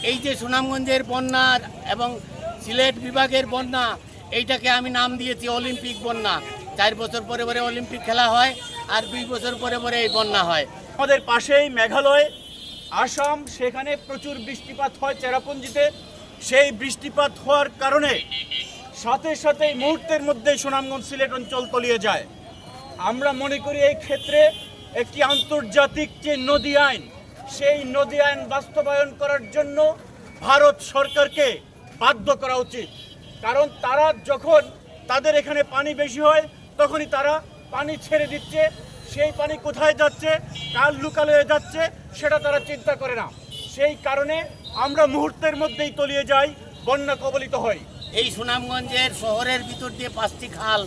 এই যে সুনামগঞ্জের বন্যা এবং সিলেট বিভাগের বন্যা, এইটাকে আমি নাম দিয়েছি অলিম্পিক বন্যা। 4 বছর পরে পরে অলিম্পিক খেলা হয় আর 2 বছর পরে পরে এই বন্যা হয়। আমাদের পাশেই মেঘালয়, আসাম, সেখানে প্রচুর বৃষ্টিপাত হয় চেরাপুঞ্জিতে। সেই বৃষ্টিপাত হওয়ার কারণে সাথে সাথেই মুহূর্তের মধ্যেই সুনামগঞ্জ সিলেট অঞ্চল তলিয়ে যায়। আমরা মনে করি এই ক্ষেত্রে একটি আন্তর্জাতিক যে নদী আইন, সেই নদী আইন বাস্তবায়ন করার জন্য ভারত সরকারকে বাধ্য করা উচিত। কারণ তারা যখন তাদের এখানে পানি বেশি হয় তখনই তারা পানি ছেড়ে দিচ্ছে, সেই পানি কোথায় যাচ্ছে, কার লুকালয়ে যাচ্ছে সেটা তারা চিন্তা করে না। সেই কারণে আমরা মুহূর্তের মধ্যেই তলিয়ে যাই, বন্যা কবলিত হই। এই সুনামগঞ্জের শহরের ভিতর দিয়ে 5টি খাল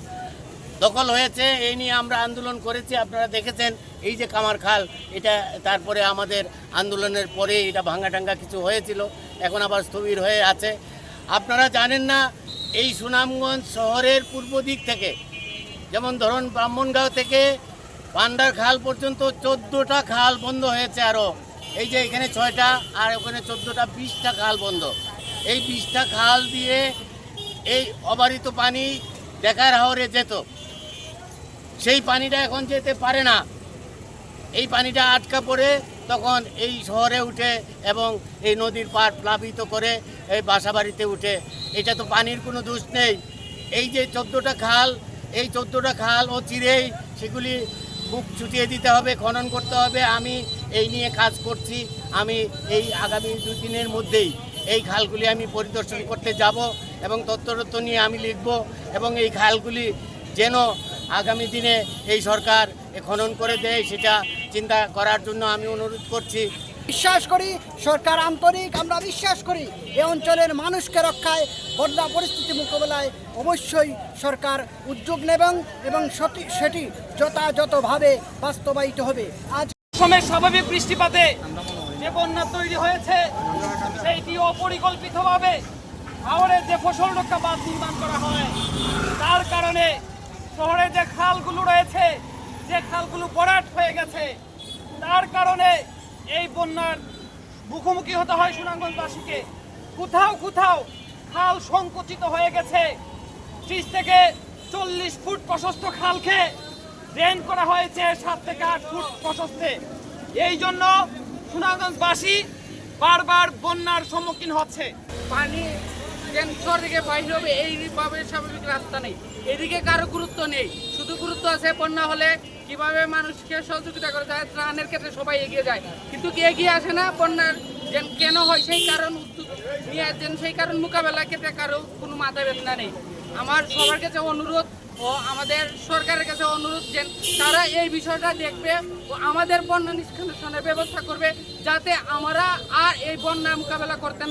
দখল হয়েছে, এই নিয়ে আমরা আন্দোলন করেছি। আপনারা দেখেছেন এই যে কামার খাল, এটা তারপরে আমাদের আন্দোলনের পরে এটা ভাঙ্গা কিছু হয়েছিল, এখন আবার স্থবির হয়ে আছে। আপনারা জানেন না, এই সুনামগঞ্জ শহরের পূর্ব দিক থেকে, যেমন ধরুন ব্রাহ্মণগাঁও থেকে পান্ডার খাল পর্যন্ত 14টা খাল বন্ধ হয়েছে। আরও এই যে এখানে 6টা আর ওখানে 14টা, 20টা খাল বন্ধ। এই 20টা খাল দিয়ে এই অবারিত পানি দেখার হাওরে যেত, সেই পানিটা এখন যেতে পারে না। এই পানিটা আটকা পড়ে তখন এই শহরে উঠে এবং এই নদীর পাড় প্লাবিত করে এই বাসাবাড়িতে উঠে। এটা তো পানির কোনো দোষ নেই। এই যে 14টা খাল, এই 14টা খাল ও চিরেই সেগুলি বুক ছুটিয়ে দিতে হবে, খনন করতে হবে। আমি এই নিয়ে কাজ করছি। আমি এই আগামী 2 দিনের মধ্যেই এই খালগুলি আমি পরিদর্শন করতে যাব এবং তথ্য নিয়ে আমি লিখব এবং এই খালগুলি যেন আগামী দিনে এই সরকার খনন করে দেয় সেটা চিন্তা করার জন্য আমি অনুরোধ করছি। বিশ্বাস করি সরকার আন্তরিক, আমরা বিশ্বাস করি এই অঞ্চলের মানুষকে রক্ষায়, বন্যা পরিস্থিতি মোকাবেলায় অবশ্যই সরকার উদ্যোগ নেবেন এবং সেটি যথাযথভাবে বাস্তবায়িত হবে। আজ সময়ের স্বাভাবিক বৃষ্টিপাতে যে বন্যা তৈরি হয়েছে সেইটি অপরিকল্পিতভাবে হাওরের যে ফসল রক্ষা বাঁধ নির্মাণ করা হয়, তার কারণে শহরে যে খালগুলো রয়েছে, যে খালগুলো ভরাট হয়ে গেছে, তার কারণে এই বন্যার মুখোমুখি হতে হয় সুনামগঞ্জবাসীকে। কোথাও খাল সংকুচিত হয়ে গেছে, 30 থেকে 40 ফুট প্রশস্ত খালকে ড্রেন করা হয়েছে 7 থেকে 8 ফুট প্রশস্তে। এই জন্য সুনামগঞ্জবাসী বারবার বন্যার সম্মুখীন হচ্ছে। পানি ক্যান্সার থেকে বাইরে হবে এইভাবে স্বাভাবিক রাস্তা নেই, এদিকে কারো গুরুত্ব নেই। শুধু গুরুত্ব আছে বন্যা হলে কিভাবে মানুষকে সহযোগিতা করা যায়, ত্রাণের ক্ষেত্রে সবাই এগিয়ে যায়, কিন্তু কি এগিয়ে আসে না বন্যার কেন হয় সেই কারণ উদ্যোগ নিয়ে আসছেন, সেই কারণ মোকাবেলার ক্ষেত্রে কারো কোনো মাথা বেদনা নেই। আমার সবার কাছে অনুরোধ ও আমাদের সরকারের কাছে অনুরোধ যে তারা এই বিষয়টা দেখবে ও আমাদের বন্যা নিষ্কাশনের ব্যবস্থা করবে, যাতে আমরা আর এই বন্যা মোকাবেলা করতে না